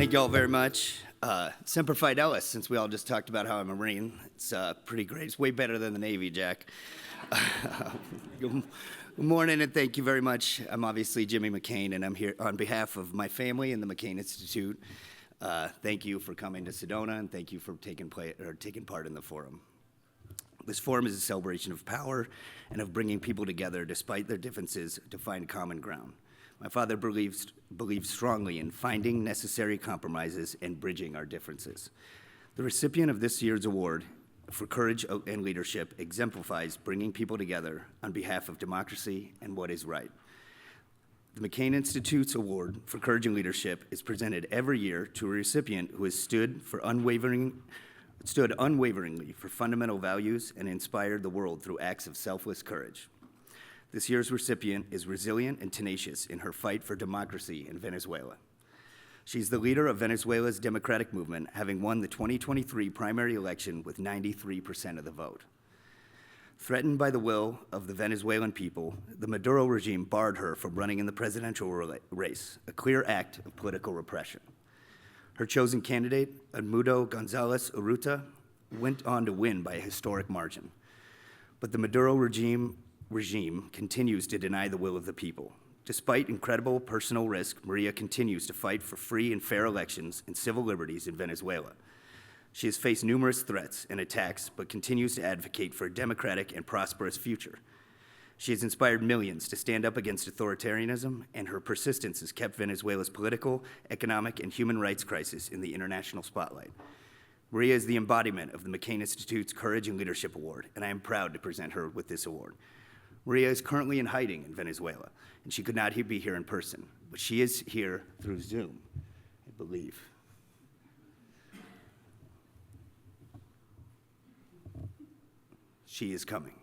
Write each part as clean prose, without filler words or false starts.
Thank you all very much. Semper Fidelis, since we all just talked about how I'm a Marine. It's pretty great. It's way better than the Navy, Jack. Good morning, and thank you very much. I'm obviously Jimmy McCain, and I'm here on behalf of my family and the McCain Institute. Thank you for coming to Sedona, and thank you for taking part in the forum. This forum is a celebration of power and of bringing people together despite their differences to find common ground. My father believed strongly in finding necessary compromises and bridging our differences. The recipient of this year's award for courage and leadership exemplifies bringing people together on behalf of democracy and what is right. The McCain Institute's Award for Courage and Leadership is presented every year to a recipient who has stood unwaveringly for fundamental values and inspired the world through acts of selfless courage. This year's recipient is resilient and tenacious in her fight for democracy in Venezuela. She's the leader of Venezuela's democratic movement, having won the 2023 primary election with 93% of the vote. Threatened by the will of the Venezuelan people, the Maduro regime barred her from running in the presidential race, a clear act of political repression. Her chosen candidate, Edmundo González Urrutia, went on to win by a historic margin. But the Maduro regime continues to deny the will of the people. Despite incredible personal risk, Maria continues to fight for free and fair elections and civil liberties in Venezuela. She has faced numerous threats and attacks, but continues to advocate for a democratic and prosperous future. She has inspired millions to stand up against authoritarianism, and her persistence has kept Venezuela's political, economic, and human rights crisis in the international spotlight. Maria is the embodiment of the McCain Institute's Courage and Leadership Award, and I am proud to present her with this award. Maria is currently in hiding in Venezuela, and she could not be here in person, but she is here through Zoom, I believe. She is coming.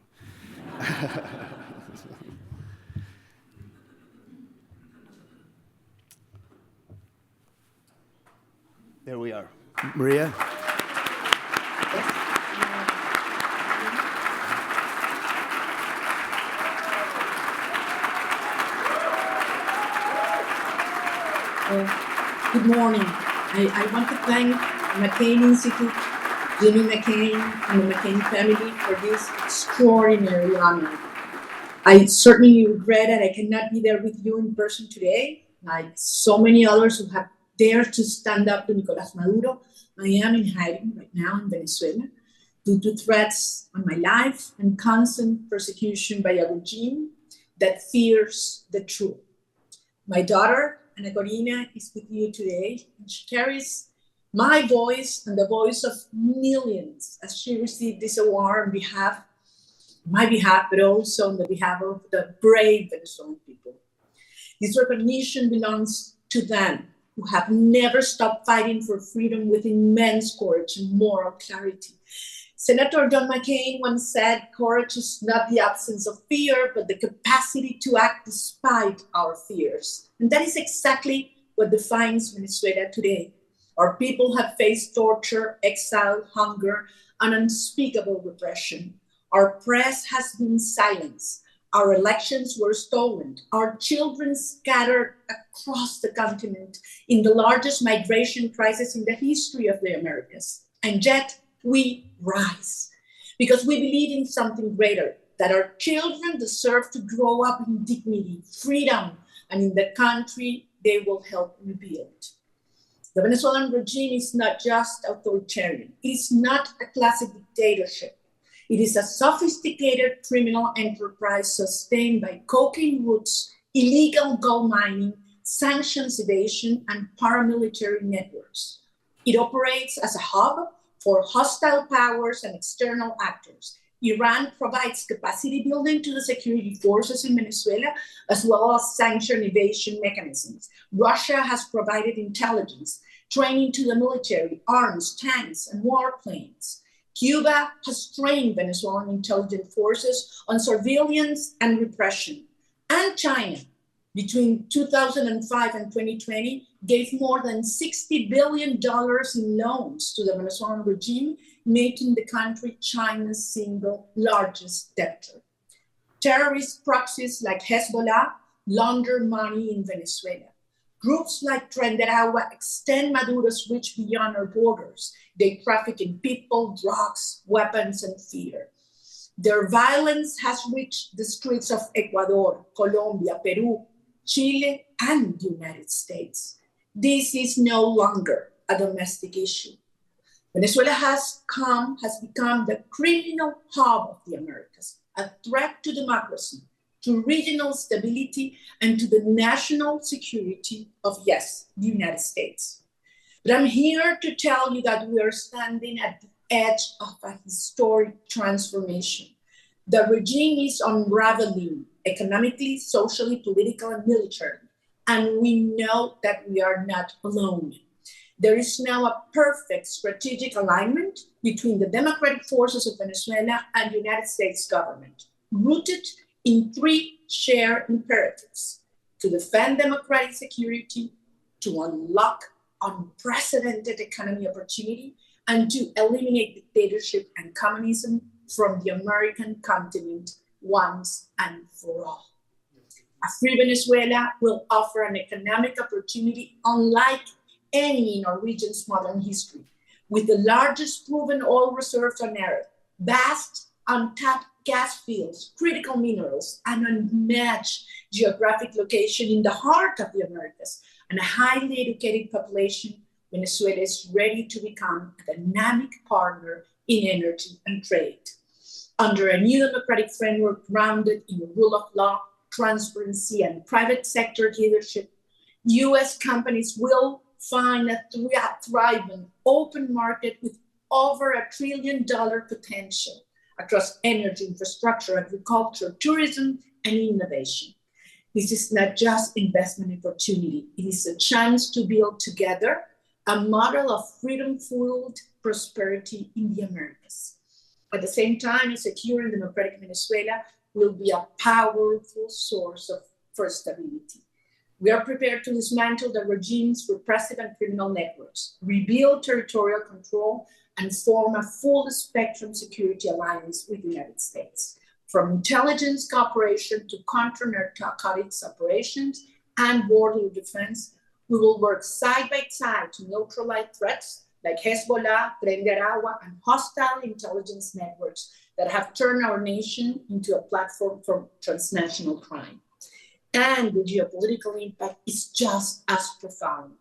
There we are. Maria? Good morning. I want to thank McCain Institute, Jimmy McCain, and the McCain family for this extraordinary honor. I certainly regret that I cannot be there with you in person today, like so many others who have dared to stand up to Nicolás Maduro. I am in hiding right now in Venezuela due to threats on my life and constant persecution by a regime that fears the truth. My daughter, Ana Corina, is with you today, and she carries my voice and the voice of millions as she received this award on my behalf, but also on the behalf of the brave Venezuelan people. This recognition belongs to them who have never stopped fighting for freedom with immense courage and moral clarity. Senator John McCain once said, "Courage is not the absence of fear, but the capacity to act despite our fears." And that is exactly what defines Venezuela today. Our people have faced torture, exile, hunger, and unspeakable repression. Our press has been silenced. Our elections were stolen. Our children scattered across the continent in the largest migration crisis in the history of the Americas. And yet, we rise because we believe in something greater, that our children deserve to grow up in dignity, freedom, and in the country they will help rebuild. The Venezuelan regime is not just authoritarian. It is not a classic dictatorship. It is a sophisticated criminal enterprise sustained by cocaine roots, illegal gold mining, sanctions evasion, and paramilitary networks. It operates as a hub for hostile powers and external actors. Iran provides capacity building to the security forces in Venezuela, as well as sanction evasion mechanisms. Russia has provided intelligence, training to the military, arms, tanks, and warplanes. Cuba has trained Venezuelan intelligence forces on surveillance and repression. And China, between 2005 and 2020, gave more than $60 billion in loans to the Venezuelan regime, making the country China's single largest debtor. Terrorist proxies like Hezbollah launder money in Venezuela. Groups like Trenderagua extend Maduro's reach beyond our borders. They traffic in people, drugs, weapons, and fear. Their violence has reached the streets of Ecuador, Colombia, Peru, Chile, and the United States. This is no longer a domestic issue. Venezuela has become the criminal hub of the Americas, a threat to democracy, to regional stability, and to the national security of, yes, the United States. But I'm here to tell you that we are standing at the edge of a historic transformation. The regime is unraveling economically, socially, politically, and militarily, and we know that we are not alone. There is now a perfect strategic alignment between the democratic forces of Venezuela and the United States government, rooted in three shared imperatives: to defend democratic security, to unlock unprecedented economic opportunity, and to eliminate dictatorship and communism from the American continent once and for all. A free Venezuela will offer an economic opportunity unlike any in our region's modern history, with the largest proven oil reserves on Earth, vast untapped gas fields, critical minerals, and unmatched geographic location in the heart of the Americas, and a highly educated population. Venezuela is ready to become a dynamic partner in energy and trade. Under a new democratic framework grounded in the rule of law, transparency, and private sector leadership, US companies will find a thriving open market with over $1 trillion potential across energy, infrastructure, agriculture, tourism, and innovation. This is not just investment opportunity. It is a chance to build together a model of freedom-fueled prosperity in the Americas. At the same time, a secure and democratic Venezuela will be a powerful source for stability. We are prepared to dismantle the regime's repressive and criminal networks, rebuild territorial control, and form a full-spectrum security alliance with the United States. From intelligence cooperation to counter-narcotics operations and border defense, we will work side by side to neutralize threats like Hezbollah, Trenderagua, and hostile intelligence networks that have turned our nation into a platform for transnational crime. And the geopolitical impact is just as profound.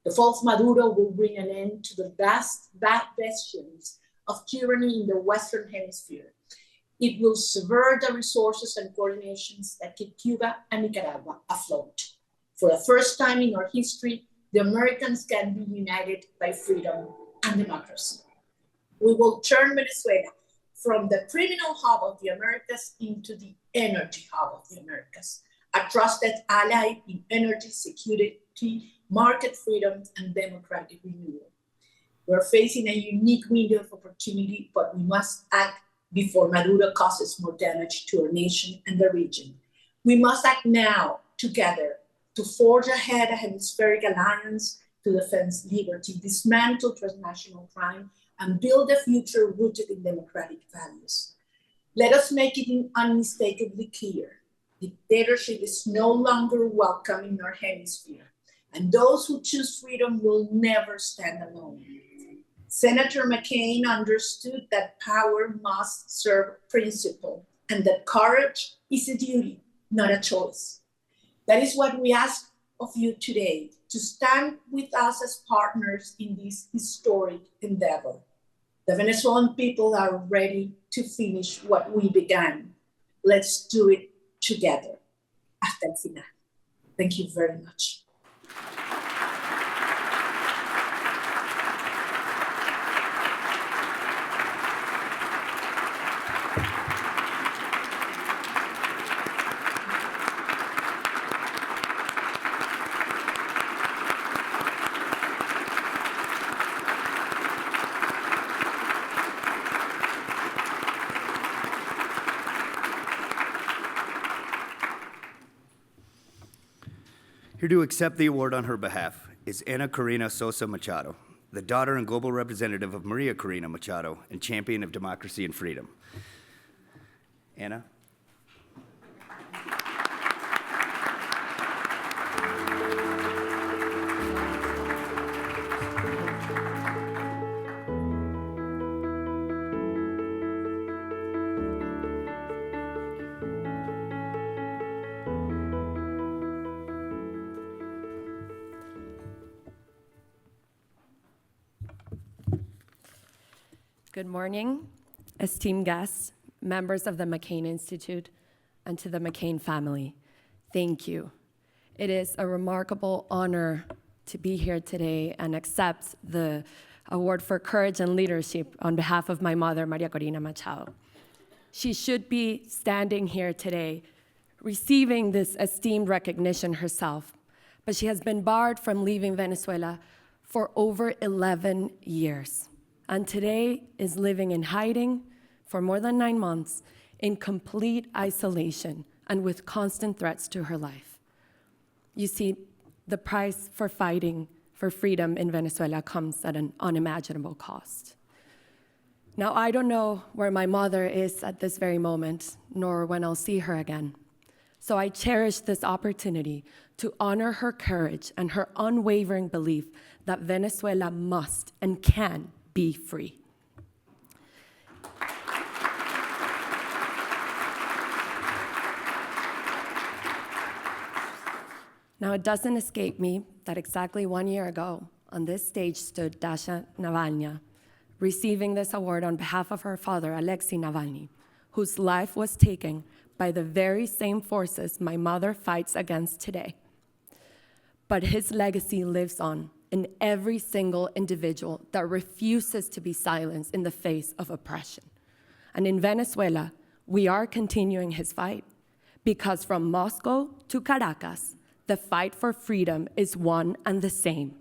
The fall of Maduro will bring an end to the vast bastions of tyranny in the Western Hemisphere. It will subvert the resources and coordinations that keep Cuba and Nicaragua afloat. For the first time in our history, the Americans can be united by freedom and democracy. We will turn Venezuela from the criminal hub of the Americas into the energy hub of the Americas, a trusted ally in energy security, market freedom, and democratic renewal. We're facing a unique window of opportunity, but we must act before Maduro causes more damage to our nation and the region. We must act now, together, to forge ahead a hemispheric alliance to defend liberty, dismantle transnational crime, and build a future rooted in democratic values. Let us make it unmistakably clear: dictatorship is no longer welcome in our hemisphere, and those who choose freedom will never stand alone. Senator McCain understood that power must serve principle, and that courage is a duty, not a choice. That is what we ask of you today, to stand with us as partners in this historic endeavor. The Venezuelan people are ready to finish what we began. Let's do it together. Hasta el final. Thank you very much. Here to accept the award on her behalf is Ana Corina Sosa Machado, the daughter and global representative of María Corina Machado and champion of democracy and freedom. Ana? Good morning, esteemed guests, members of the McCain Institute, and to the McCain family. Thank you. It is a remarkable honor to be here today and accept the Award for Courage and Leadership on behalf of my mother, María Corina Machado. She should be standing here today receiving this esteemed recognition herself, but she has been barred from leaving Venezuela for over 11 years, and today is living in hiding for more than 9 months in complete isolation and with constant threats to her life. You see, the price for fighting for freedom in Venezuela comes at an unimaginable cost. Now, I don't know where my mother is at this very moment, nor when I'll see her again. So I cherish this opportunity to honor her courage and her unwavering belief that Venezuela must and can be free. Now, it doesn't escape me that exactly 1 year ago, on this stage stood Dasha Navalny, receiving this award on behalf of her father, Alexei Navalny, whose life was taken by the very same forces my mother fights against today. But his legacy lives on in every single individual that refuses to be silenced in the face of oppression. And in Venezuela, we are continuing his fight, because from Moscow to Caracas, the fight for freedom is one and the same.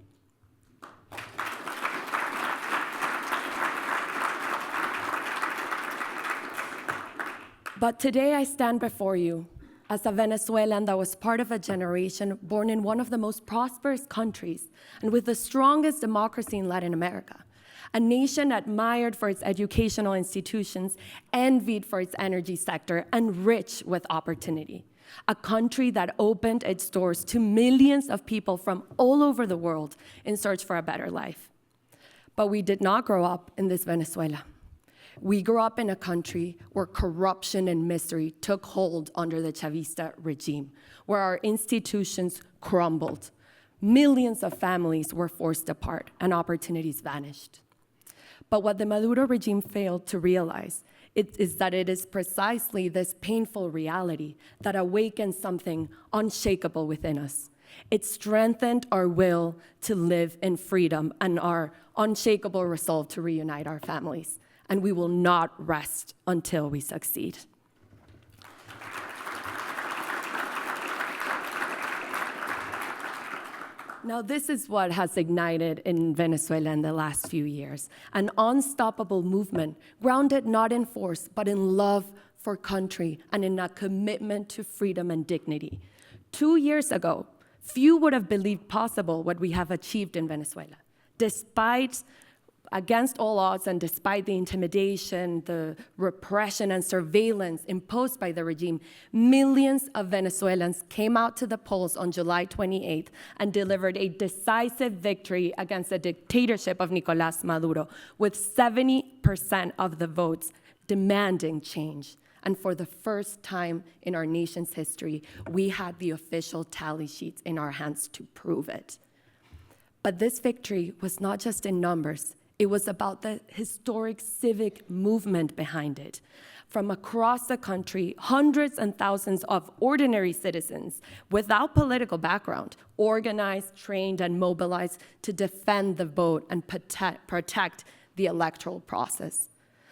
But today I stand before you as a Venezuelan that was part of a generation born in one of the most prosperous countries and with the strongest democracy in Latin America, a nation admired for its educational institutions, envied for its energy sector, and rich with opportunity. A country that opened its doors to millions of people from all over the world in search for a better life. But we did not grow up in this Venezuela. We grew up in a country where corruption and misery took hold under the Chavista regime, where our institutions crumbled. Millions of families were forced apart and opportunities vanished. But what the Maduro regime failed to realize is that it is precisely this painful reality that awakens something unshakable within us. It strengthened our will to live in freedom and our unshakable resolve to reunite our families. And we will not rest until we succeed. Now, this is what has ignited in Venezuela in the last few years, an unstoppable movement grounded not in force, but in love for country and in a commitment to freedom and dignity. 2 years ago, few would have believed possible what we have achieved in Venezuela. Against all odds and despite the intimidation, the repression and surveillance imposed by the regime, millions of Venezuelans came out to the polls on July 28th and delivered a decisive victory against the dictatorship of Nicolás Maduro, with 70% of the votes demanding change. And for the first time in our nation's history, we had the official tally sheets in our hands to prove it. But this victory was not just in numbers. It was about the historic civic movement behind it. From across the country, hundreds and thousands of ordinary citizens without political background organized, trained, and mobilized to defend the vote and protect the electoral process.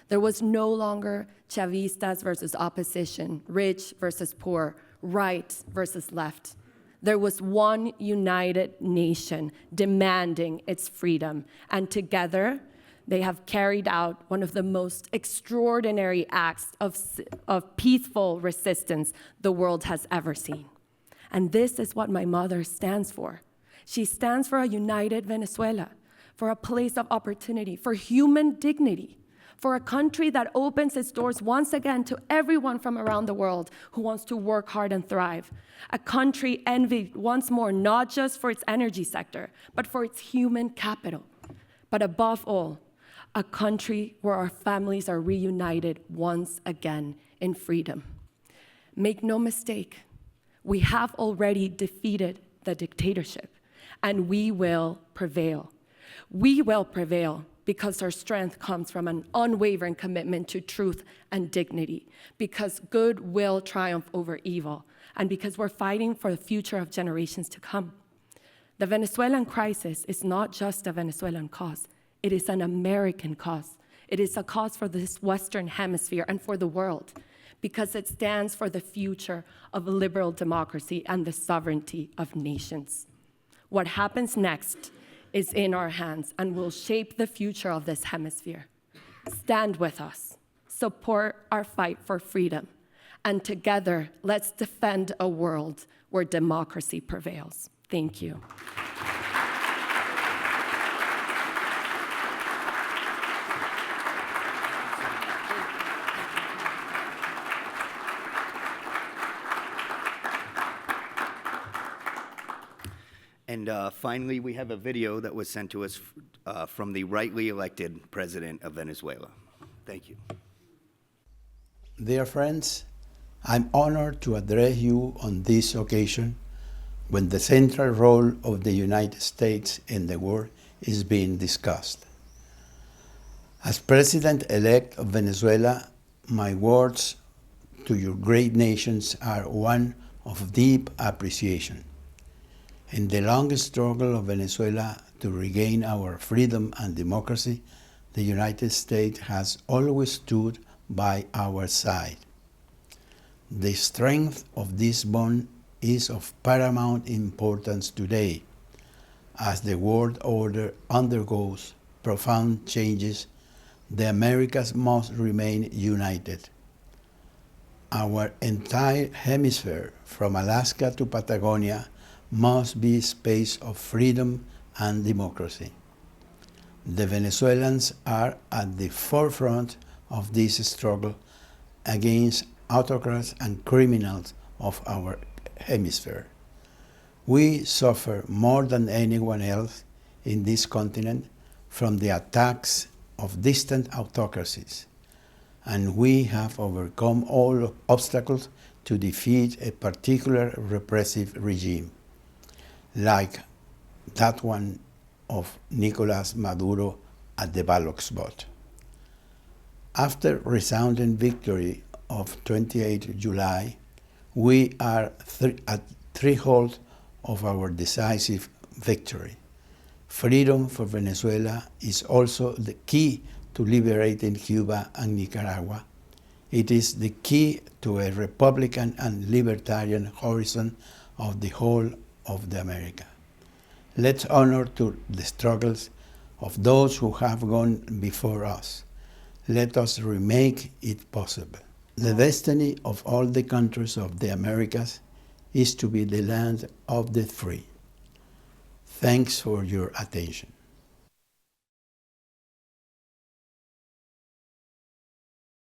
There was no longer Chavistas versus opposition, rich versus poor, right versus left. There was one united nation demanding its freedom, and together they have carried out one of the most extraordinary acts of peaceful resistance the world has ever seen. And this is what my mother stands for. She stands for a united Venezuela, for a place of opportunity, for human dignity, for a country that opens its doors once again to everyone from around the world who wants to work hard and thrive. A country envied once more, not just for its energy sector, but for its human capital. But above all, a country where our families are reunited once again in freedom. Make no mistake, we have already defeated the dictatorship, and we will prevail. We will prevail because our strength comes from an unwavering commitment to truth and dignity, because good will triumph over evil, and because we're fighting for the future of generations to come. The Venezuelan crisis is not just a Venezuelan cause. It is an American cause. It is a cause for this Western Hemisphere and for the world, because it stands for the future of liberal democracy and the sovereignty of nations. What happens next is in our hands and will shape the future of this hemisphere. Stand with us, support our fight for freedom, and together, let's defend a world where democracy prevails. Thank you. And finally, we have a video that was sent to us from the rightly elected President of Venezuela. Thank you. Dear friends, I'm honored to address you on this occasion when the central role of the United States in the world is being discussed. As President-elect of Venezuela, my words to your great nations are one of deep appreciation. In the long struggle of Venezuela to regain our freedom and democracy, the United States has always stood by our side. The strength of this bond is of paramount importance today, as the world order undergoes profound changes. The Americas must remain united. Our entire hemisphere, from Alaska to Patagonia, must be a space of freedom and democracy. The Venezuelans are at the forefront of this struggle against autocrats and criminals of our hemisphere. We suffer more than anyone else in this continent from the attacks of distant autocracies, and we have overcome all obstacles to defeat a particular repressive regime, like that one of Nicolas Maduro at the ballot spot. After resounding victory of 28 July, we are at threshold of our decisive victory. Freedom for Venezuela is also the key to liberating Cuba and Nicaragua. It is the key to a republican and libertarian horizon of the whole of the America. Let's honor to the struggles of those who have gone before us. Let us remake it possible. The destiny of all the countries of the Americas is to be the land of the free. Thanks for your attention.